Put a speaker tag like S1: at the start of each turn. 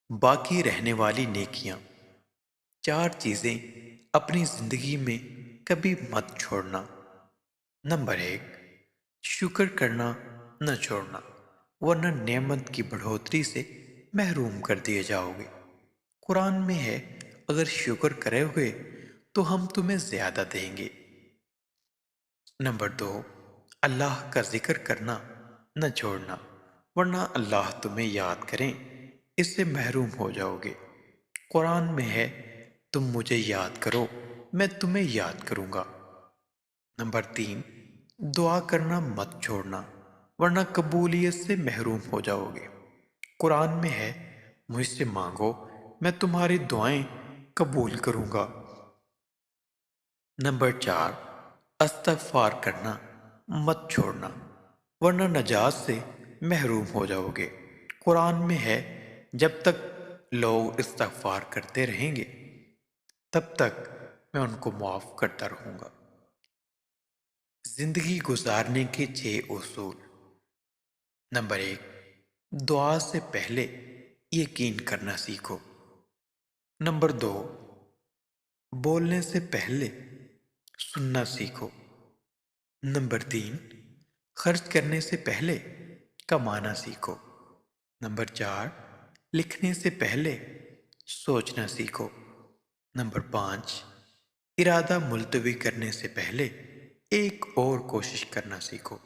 S1: باقی رہنے والی نیکیاں۔ چار چیزیں اپنی زندگی میں کبھی مت چھوڑنا۔ نمبر 1، شکر کرنا نہ چھوڑنا، ورنہ نعمت کی بڑھوتری سے محروم کر دیے جاؤ گے۔ قرآن میں ہے، اگر شکر کرے ہوئے تو ہم تمہیں زیادہ دیں گے۔ نمبر 2، اللہ کا ذکر کرنا نہ چھوڑنا، ورنہ اللہ تمہیں یاد کریں اس سے محروم ہو جاؤ گے۔ قرآن میں ہے، تم مجھے یاد کرو میں تمہیں یاد کروں گا۔ نمبر 3، دعا کرنا مت چھوڑنا، ورنہ قبولیت سے محروم ہو جاؤ گے۔ قرآن میں ہے، مجھ سے مانگو میں تمہاری دعائیں قبول کروں گا۔ نمبر 4، استغفار کرنا مت چھوڑنا، ورنہ نجات سے محروم ہو جاؤ گے۔ قرآن میں ہے، جب تک لوگ استغفار کرتے رہیں گے تب تک میں ان کو معاف کرتا رہوں گا۔ زندگی گزارنے کے 6 اصول۔ نمبر 1، دعا سے پہلے یقین کرنا سیکھو۔ نمبر 2، بولنے سے پہلے سننا سیکھو۔ نمبر 3، خرچ کرنے سے پہلے کمانا سیکھو۔ نمبر 4، لکھنے سے پہلے سوچنا سیکھو۔ نمبر 5، ارادہ ملتوی کرنے سے پہلے ایک اور کوشش کرنا سیکھو۔